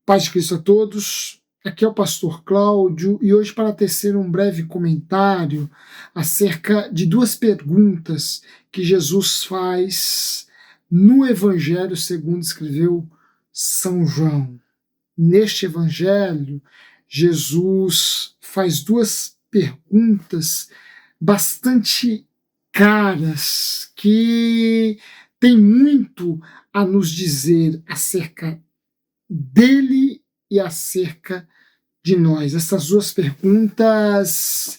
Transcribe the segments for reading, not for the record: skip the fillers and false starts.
Paz de Cristo a todos, aqui é o pastor Cláudio e hoje para tecer um breve comentário acerca de duas perguntas que Jesus faz no Evangelho segundo escreveu São João. Neste Evangelho, Jesus faz duas perguntas bastante caras que têm muito a nos dizer acerca dele e acerca de nós. Essas duas perguntas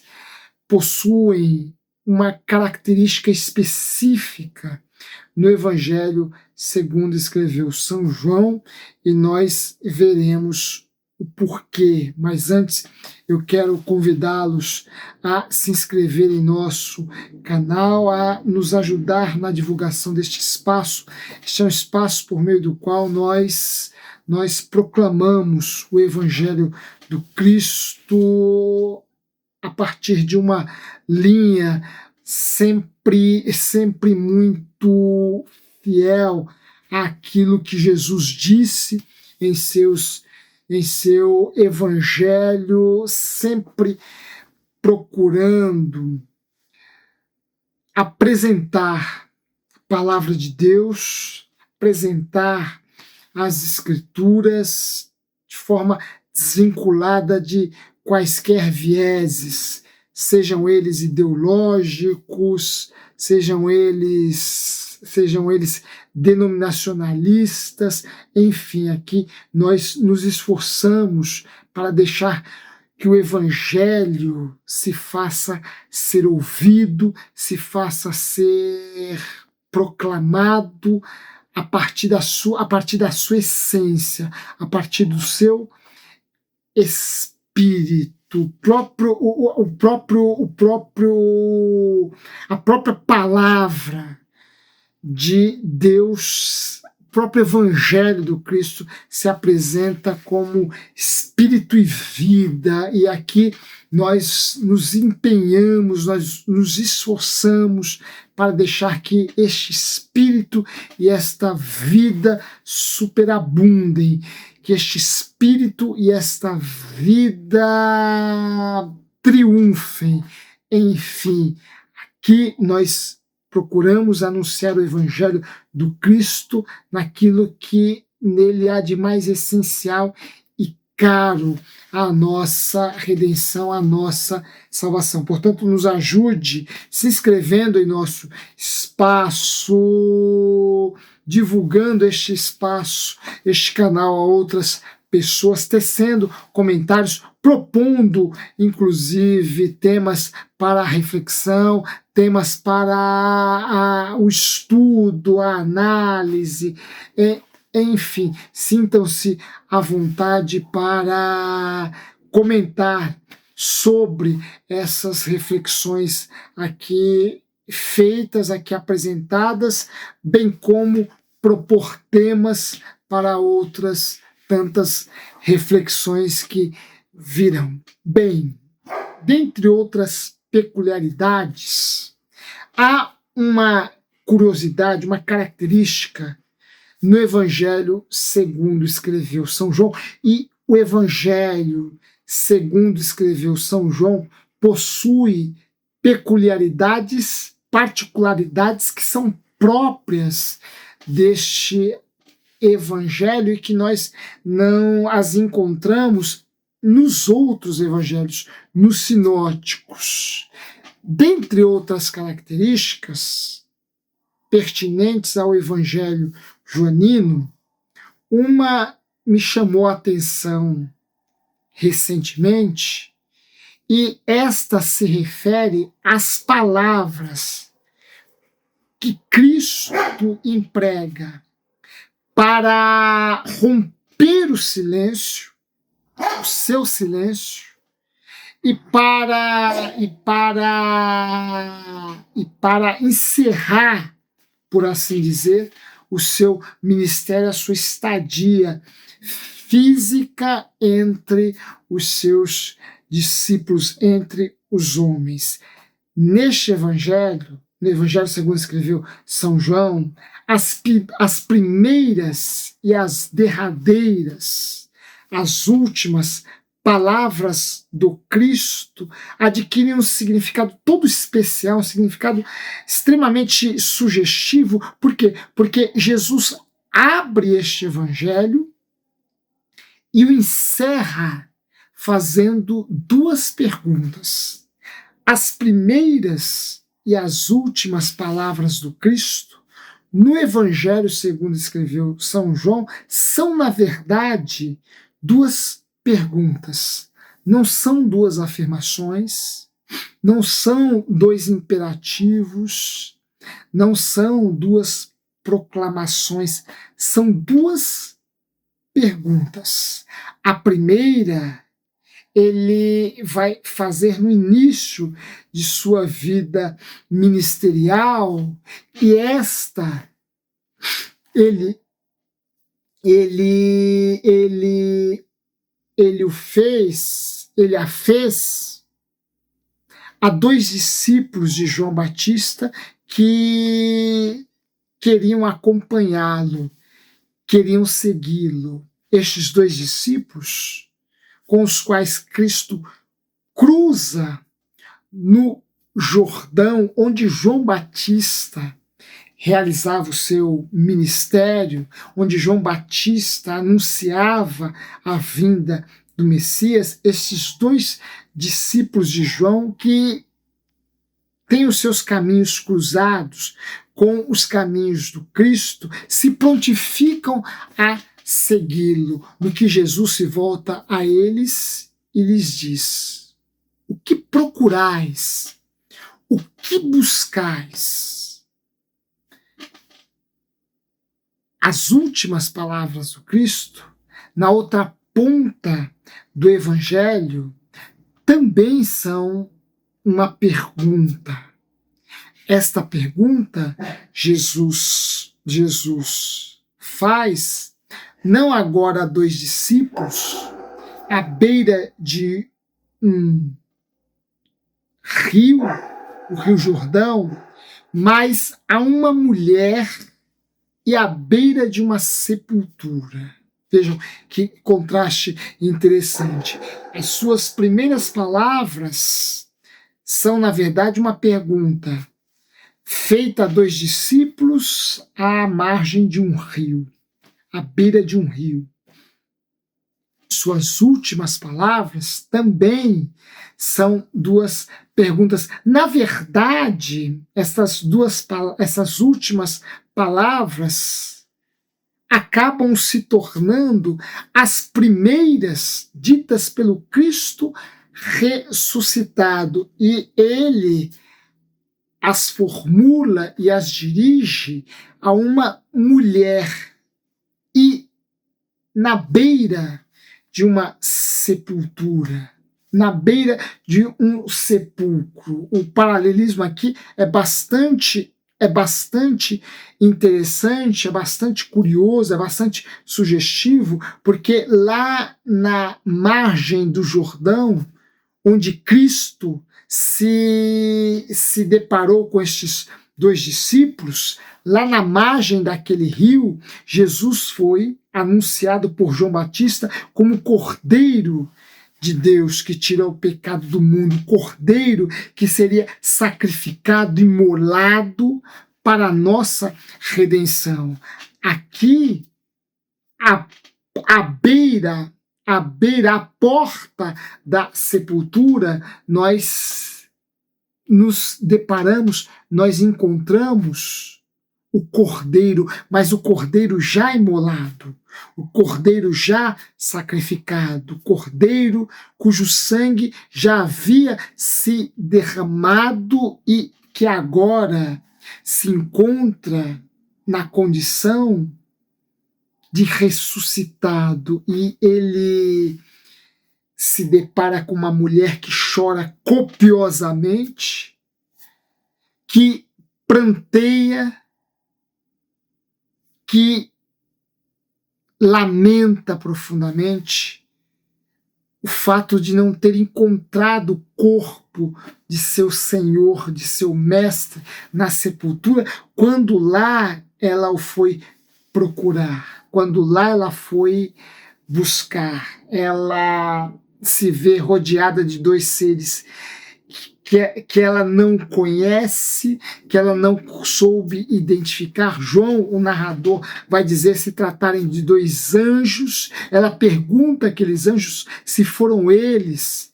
possuem uma característica específica no Evangelho segundo escreveu São João e nós veremos o porquê. Mas antes eu quero convidá-los a se inscrever em nosso canal, a nos ajudar na divulgação deste espaço. Este é um espaço por meio do qual nós proclamamos o Evangelho do Cristo a partir de uma linha sempre muito fiel àquilo que Jesus disse em seu Evangelho, sempre procurando apresentar a palavra de Deus, apresentar as Escrituras de forma desvinculada de quaisquer vieses, sejam eles ideológicos, sejam eles denominacionalistas, enfim, aqui nós nos esforçamos para deixar que o Evangelho se faça ser ouvido, se faça ser proclamado a partir da sua essência, a partir do seu espírito, a própria palavra de Deus, o próprio Evangelho do Cristo se apresenta como espírito e vida, e aqui nós nos empenhamos, nós nos esforçamos para deixar que este espírito e esta vida superabundem, que este espírito e esta vida triunfem. Enfim, aqui nós procuramos anunciar o Evangelho do Cristo naquilo que nele há de mais essencial e caro à nossa redenção, à nossa salvação. Portanto, nos ajude se inscrevendo em nosso espaço, divulgando este espaço, este canal a outras pessoas, tecendo comentários, propondo, inclusive, temas para a reflexão, temas para o estudo, a análise, enfim, sintam-se à vontade para comentar sobre essas reflexões aqui feitas, aqui apresentadas, bem como propor temas para outras tantas reflexões que virão. Bem, dentre outras peculiaridades, há uma curiosidade, uma característica no Evangelho segundo escreveu São João, e o Evangelho segundo escreveu São João possui peculiaridades, particularidades que são próprias deste Evangelho e que nós não as encontramos nos outros evangelhos, nos sinóticos. Dentre outras características pertinentes ao Evangelho joanino, uma me chamou a atenção recentemente, e esta se refere às palavras que Cristo emprega para romper o silêncio, o seu silêncio, e para encerrar, por assim dizer, o seu ministério, a sua estadia física entre os seus discípulos, entre os homens. Neste Evangelho, no Evangelho segundo escreveu São João, as primeiras e as derradeiras as últimas palavras do Cristo adquirem um significado todo especial, um significado extremamente sugestivo. Por quê? Porque Jesus abre este evangelho e o encerra fazendo duas perguntas. As primeiras e as últimas palavras do Cristo no Evangelho segundo escreveu São João são, na verdade, duas perguntas. Não são duas afirmações, não são dois imperativos, não são duas proclamações, são duas perguntas. A primeira ele vai fazer no início de sua vida ministerial, e esta ele a fez a dois discípulos de João Batista que queriam acompanhá-lo, queriam segui-lo. Estes dois discípulos com os quais Cristo cruza no Jordão, onde João Batista realizava o seu ministério, onde João Batista anunciava a vinda do Messias. Esses dois discípulos de João que têm os seus caminhos cruzados com os caminhos do Cristo, se prontificam a segui-lo, no que Jesus se volta a eles e lhes diz: o que procurais? O que buscais? As últimas palavras do Cristo, na outra ponta do Evangelho, também são uma pergunta. Esta pergunta Jesus faz não agora a dois discípulos, à beira de um rio, o Rio Jordão, mas a uma mulher e à beira de uma sepultura. Vejam que contraste interessante. As suas primeiras palavras são, na verdade, uma pergunta feita a dois discípulos à margem de um rio, à beira de um rio. Suas últimas palavras também são duas perguntas. Na verdade, essas últimas palavras acabam se tornando as primeiras ditas pelo Cristo ressuscitado, e ele as formula e as dirige a uma mulher e na beira de uma sepultura, na beira de um sepulcro. O paralelismo aqui é bastante interessante, é bastante curioso, é bastante sugestivo, porque lá na margem do Jordão, onde Cristo se deparou com estes dois discípulos, lá na margem daquele rio, Jesus foi anunciado por João Batista como Cordeiro de Deus que tira o pecado do mundo, Cordeiro que seria sacrificado, imolado para a nossa redenção. Aqui, à beira, à porta da sepultura, nós nos deparamos, nós encontramos o Cordeiro, mas o Cordeiro já imolado, o Cordeiro já sacrificado, o Cordeiro cujo sangue já havia se derramado e que agora se encontra na condição de ressuscitado, e ele se depara com uma mulher que chora copiosamente, que pranteia, que lamenta profundamente o fato de não ter encontrado o corpo de seu Senhor, de seu Mestre, na sepultura, quando lá ela o foi procurar, quando lá ela foi buscar. Ela se vê rodeada de dois seres que ela não conhece, que ela não soube identificar. João, o narrador, vai dizer se tratarem de dois anjos. Ela pergunta àqueles anjos se foram eles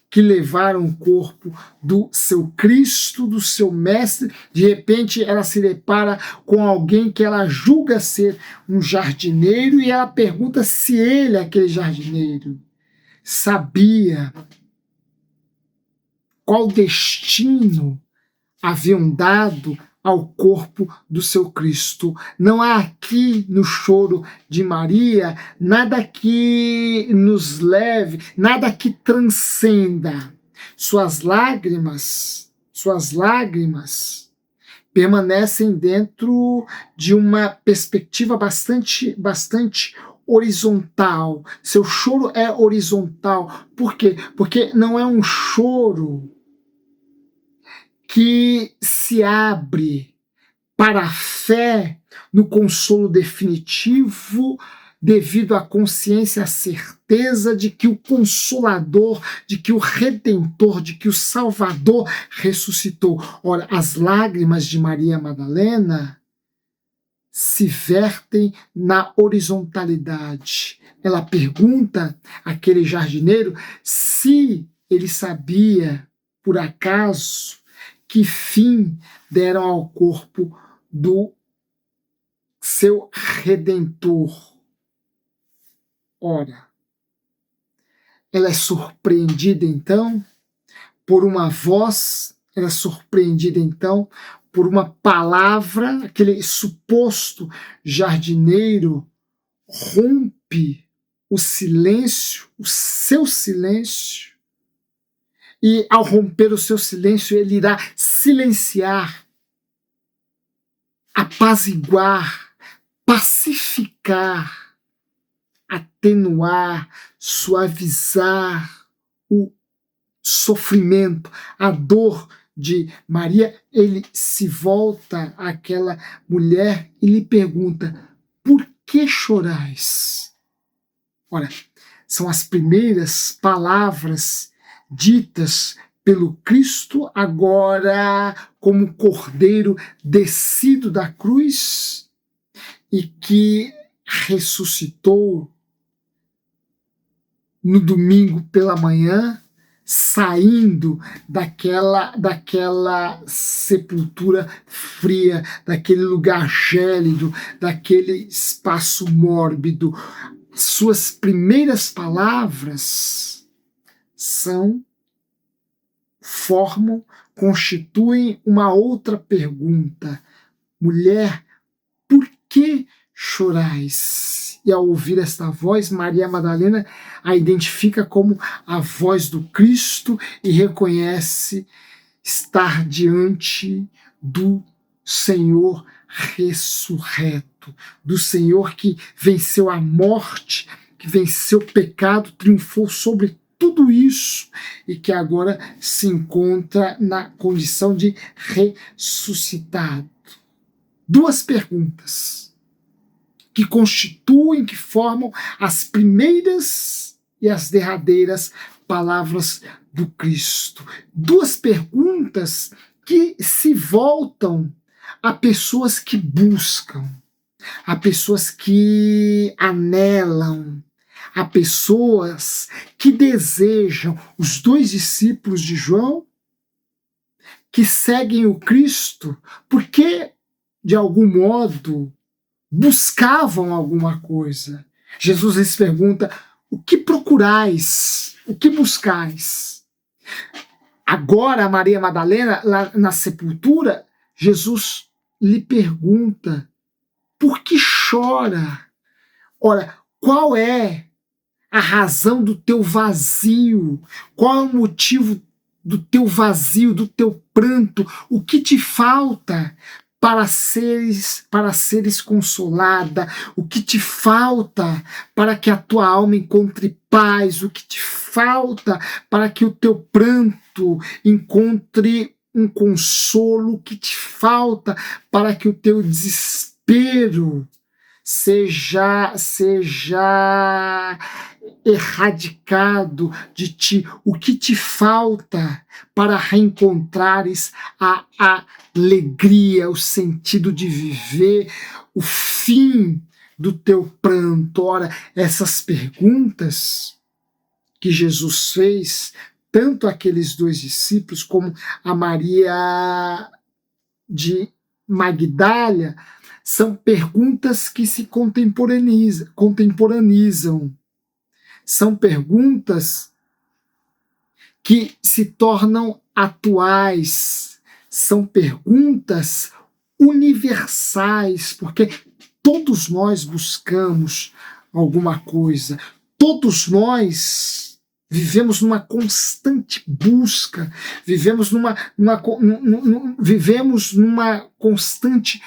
que levaram o corpo do seu Cristo, do seu mestre. De repente ela se depara com alguém que ela julga ser um jardineiro e ela pergunta se ele, aquele jardineiro, sabia qual destino haviam dado ao corpo do seu Cristo. Não há aqui no choro de Maria nada que nos leve, nada que transcenda. Suas lágrimas permanecem dentro de uma perspectiva bastante horizontal. Seu choro é horizontal. Por quê? Porque não é um choro que se abre para a fé no consolo definitivo, devido à consciência, à certeza de que o Consolador, de que o Redentor, de que o Salvador ressuscitou. Ora, as lágrimas de Maria Madalena se vertem na horizontalidade. Ela pergunta àquele jardineiro se ele sabia, por acaso, que fim deram ao corpo do seu Redentor. Ora, ela é surpreendida então por uma voz, ela é surpreendida então por uma palavra. Aquele suposto jardineiro rompe o silêncio, o seu silêncio, e ao romper o seu silêncio, ele irá silenciar, apaziguar, pacificar, atenuar, suavizar o sofrimento, a dor de Maria. Ele se volta àquela mulher e lhe pergunta: por que chorais? Ora, são as primeiras palavras ditas pelo Cristo, agora como Cordeiro descido da cruz e que ressuscitou no domingo pela manhã, saindo daquela sepultura fria, daquele lugar gélido, daquele espaço mórbido. Suas primeiras palavras constituem uma outra pergunta: mulher, por que chorais? E ao ouvir esta voz, Maria Madalena a identifica como a voz do Cristo e reconhece estar diante do Senhor ressurreto, do Senhor que venceu a morte, que venceu o pecado, triunfou sobre tudo isso e que agora se encontra na condição de ressuscitado. Duas perguntas que constituem, que formam as primeiras e as derradeiras palavras do Cristo. Duas perguntas que se voltam a pessoas que buscam, a pessoas que anelam, a pessoas que desejam. Os dois discípulos de João, que seguem o Cristo, porque, de algum modo, buscavam alguma coisa. Jesus lhes pergunta: o que procurais? O que buscais? Agora, a Maria Madalena, lá na sepultura, Jesus lhe pergunta: por que chora? Ora, qual é a razão do teu vazio? Qual é o motivo do teu vazio, do teu pranto? O que te falta para seres consolada? O que te falta para que a tua alma encontre paz? O que te falta para que o teu pranto encontre um consolo? O que te falta para que o teu desespero seja erradicado de ti. O que te falta para reencontrares a alegria, o sentido de viver, o fim do teu pranto? Ora, essas perguntas que Jesus fez, tanto aqueles 2 discípulos como a Maria de Magdala, são perguntas que se contemporaneizam. São perguntas que se tornam atuais. São perguntas universais, porque todos nós buscamos alguma coisa. Todos nós vivemos numa constante busca, vivemos numa constante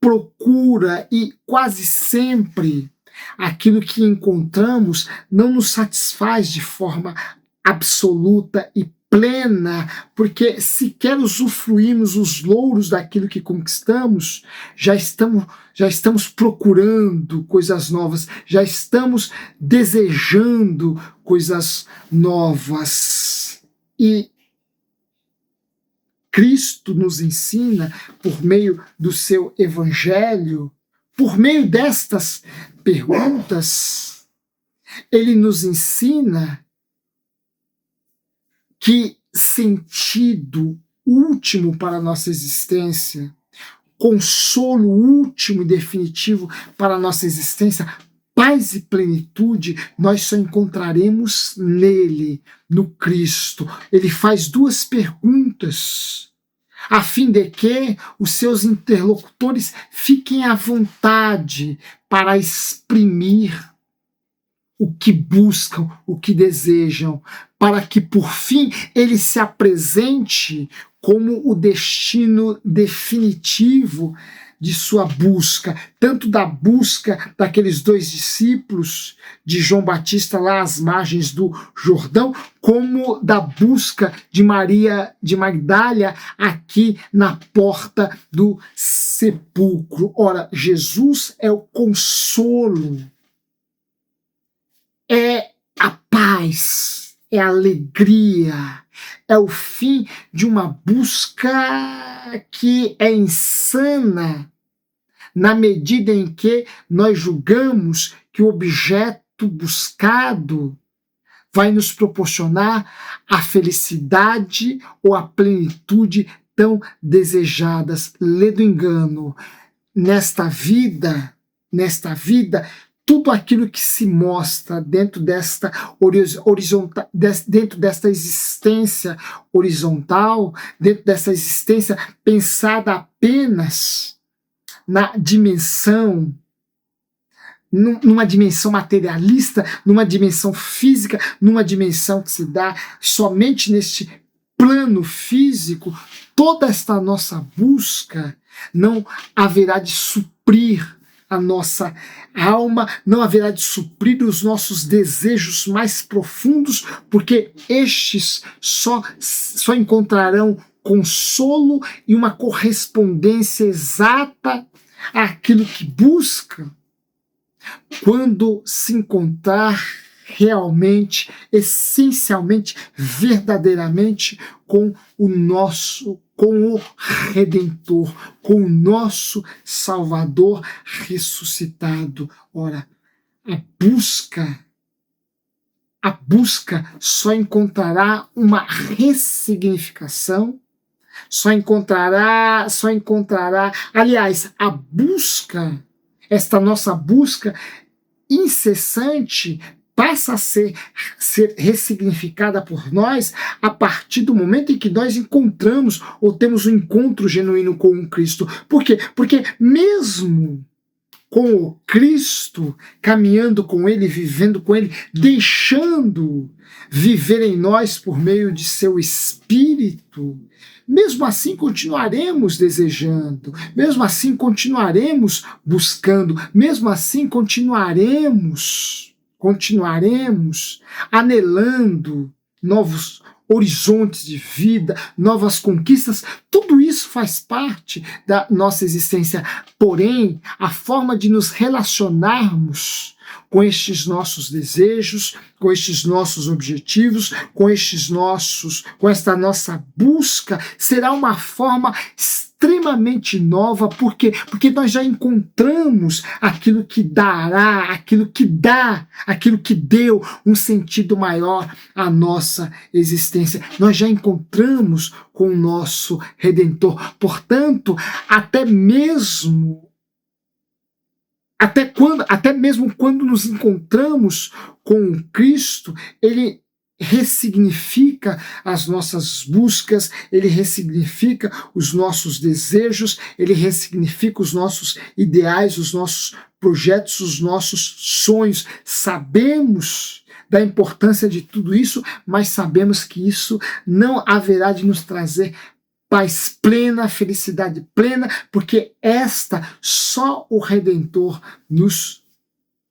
procura, e quase sempre aquilo que encontramos não nos satisfaz de forma absoluta e plena, porque sequer usufruímos os louros daquilo que conquistamos, já estamos procurando coisas novas, já estamos desejando coisas novas. E Cristo nos ensina, por meio do seu evangelho, por meio destas perguntas, ele nos ensina que sentido último para a nossa existência, consolo último e definitivo para a nossa existência, paz e plenitude, nós só encontraremos nele, no Cristo. Ele faz 2 perguntas, a fim de que os seus interlocutores fiquem à vontade para exprimir o que buscam, o que desejam, para que, por fim, ele se apresente como o destino definitivo de sua busca, tanto da busca daqueles 2 discípulos de João Batista lá às margens do Jordão, como da busca de Maria de Magdala aqui na porta do sepulcro. Ora, Jesus é o consolo, é a paz, é a alegria, é o fim de uma busca que é insana, na medida em que nós julgamos que o objeto buscado vai nos proporcionar a felicidade ou a plenitude tão desejadas. Lê do engano. Nesta vida, tudo aquilo que se mostra dentro desta existência horizontal, dentro dessa existência pensada apenas na dimensão, numa dimensão materialista, numa dimensão física, numa dimensão que se dá somente neste plano físico, toda esta nossa busca não haverá de suprir a nossa alma, não haverá de suprir os nossos desejos mais profundos, porque estes só encontrarão consolo e uma correspondência exata àquilo que busca quando se encontrar realmente, essencialmente, verdadeiramente com o Redentor, com o nosso Salvador ressuscitado. Ora, a busca só encontrará uma ressignificação, aliás, a busca, esta nossa busca incessante, passa a ser ressignificada por nós a partir do momento em que nós encontramos ou temos um encontro genuíno com o Cristo. Por quê? Porque mesmo com o Cristo, caminhando com Ele, vivendo com Ele, deixando viver em nós por meio de seu Espírito, mesmo assim continuaremos desejando, mesmo assim continuaremos buscando, mesmo assim continuaremos anelando novos horizontes de vida, novas conquistas, tudo isso faz parte da nossa existência. Porém, a forma de nos relacionarmos com estes nossos desejos, com estes nossos objetivos, com esta nossa busca, será uma forma extremamente nova. Por quê? Porque nós já encontramos aquilo que dará, aquilo que dá, aquilo que deu um sentido maior à nossa existência. Nós já encontramos com o nosso Redentor. Portanto, até mesmo quando nos encontramos com Cristo, ele ressignifica as nossas buscas, ele ressignifica os nossos desejos, ele ressignifica os nossos ideais, os nossos projetos, os nossos sonhos. Sabemos da importância de tudo isso, mas sabemos que isso não haverá de nos trazer paz plena, felicidade plena, porque esta só o Redentor nos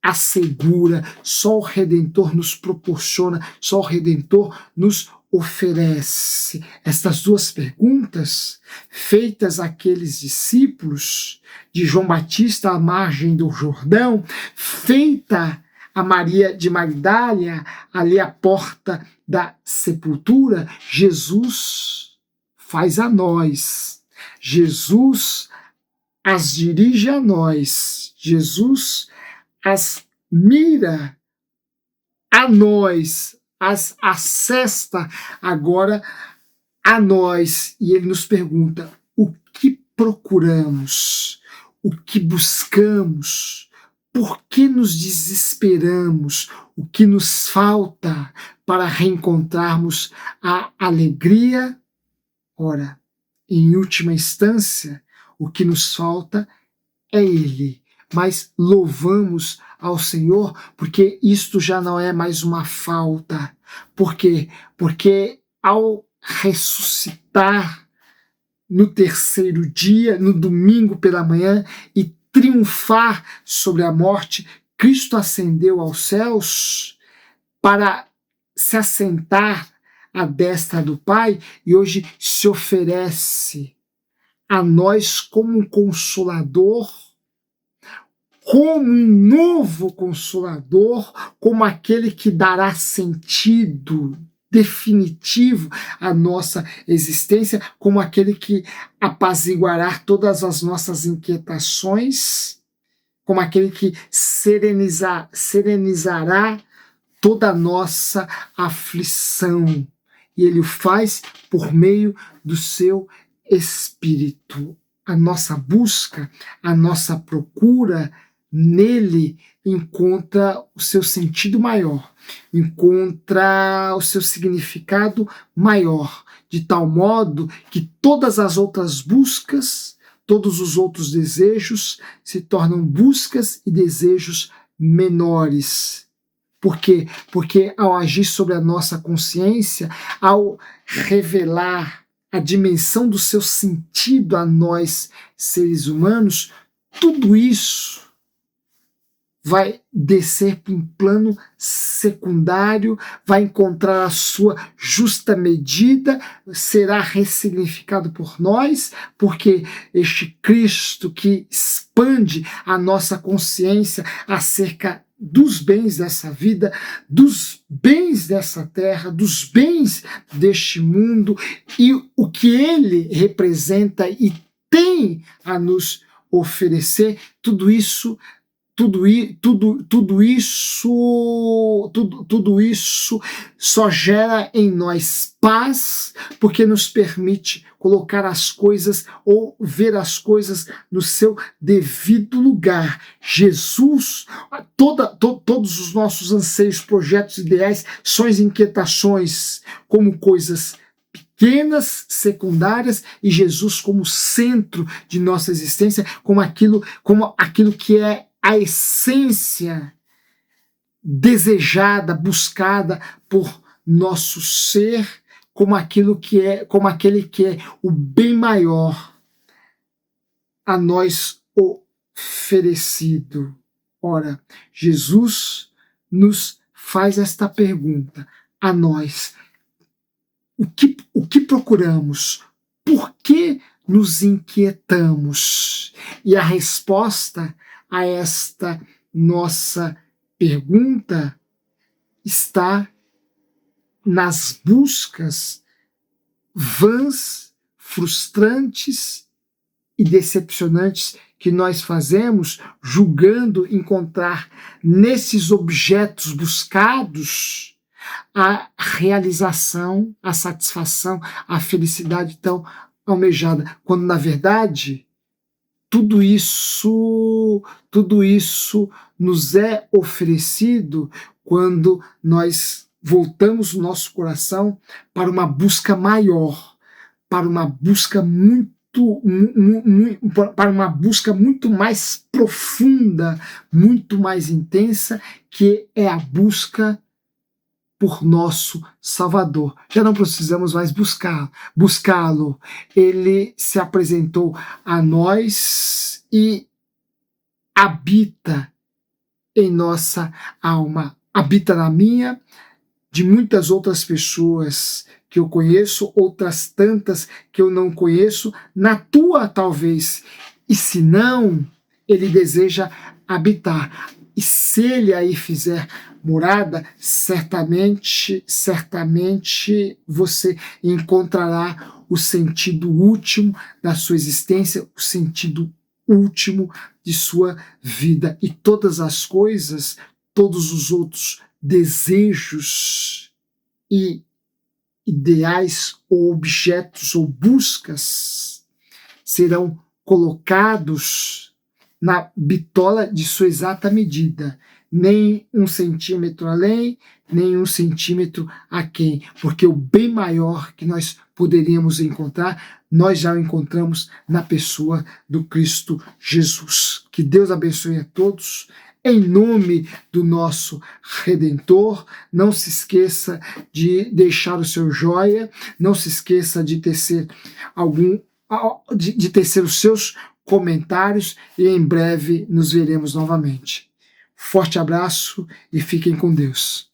assegura, só o Redentor nos proporciona, só o Redentor nos oferece. Estas duas perguntas, feitas àqueles discípulos de João Batista à margem do Jordão, feita a Maria de Magdala, ali à porta da sepultura, Jesus faz a nós. Jesus as dirige a nós. Jesus as mira a nós, as assesta agora a nós. E ele nos pergunta: o que procuramos? O que buscamos? Por que nos desesperamos? O que nos falta para reencontrarmos a alegria? Ora, em última instância, o que nos falta é Ele. Mas louvamos ao Senhor porque isto já não é mais uma falta. Por quê? Porque ao ressuscitar no terceiro dia, no domingo pela manhã, e triunfar sobre a morte, Cristo ascendeu aos céus para se assentar à destra do Pai, e hoje se oferece a nós como um consolador, como um novo consolador, como aquele que dará sentido definitivo à nossa existência, como aquele que apaziguará todas as nossas inquietações, como aquele que serenizará toda a nossa aflição. E ele o faz por meio do seu Espírito. A nossa busca, a nossa procura nele encontra o seu sentido maior, encontra o seu significado maior, de tal modo que todas as outras buscas, todos os outros desejos se tornam buscas e desejos menores. Por quê? Porque ao agir sobre a nossa consciência, ao revelar a dimensão do seu sentido a nós, seres humanos, tudo isso vai descer para um plano secundário, vai encontrar a sua justa medida, será ressignificado por nós, porque este Cristo que expande a nossa consciência acerca dos bens dessa vida, dos bens dessa terra, dos bens deste mundo e o que ele representa e tem a nos oferecer, tudo isso só gera em nós paz, porque nos permite colocar as coisas ou ver as coisas no seu devido lugar. Jesus, todos os nossos anseios, projetos, ideais, sonhos e inquietações, como coisas pequenas, secundárias, e Jesus como centro de nossa existência, como aquilo que é a essência desejada, buscada por nosso ser, como aquele que é o bem maior a nós oferecido. Ora, Jesus nos faz esta pergunta a nós: o que procuramos? Por que nos inquietamos? E a resposta a esta nossa pergunta está nas buscas vãs, frustrantes e decepcionantes que nós fazemos, julgando encontrar nesses objetos buscados a realização, a satisfação, a felicidade tão almejada, quando na verdade tudo isso nos é oferecido quando nós voltamos o nosso coração para uma busca maior, para uma busca para uma busca muito mais profunda, muito mais intensa, que é a busca por nosso Salvador. Já não precisamos mais buscá-lo. Ele se apresentou a nós e habita em nossa alma, habita na minha, de muitas outras pessoas que eu conheço, outras tantas que eu não conheço, na tua talvez. E se não, ele deseja habitar. E se ele aí fizer morada, certamente você encontrará o sentido último da sua existência, o sentido último de sua vida. E todas as coisas, todos os outros desejos e ideais ou objetos ou buscas serão colocados na bitola de sua exata medida, nem 1 centímetro além, nem 1 centímetro aquém, porque o bem maior que nós poderíamos encontrar, nós já o encontramos na pessoa do Cristo Jesus. Que Deus abençoe a todos, em nome do nosso Redentor. Não se esqueça de deixar o seu joia, não se esqueça de tecer os seus comentários, e em breve nos veremos novamente. Forte abraço e fiquem com Deus.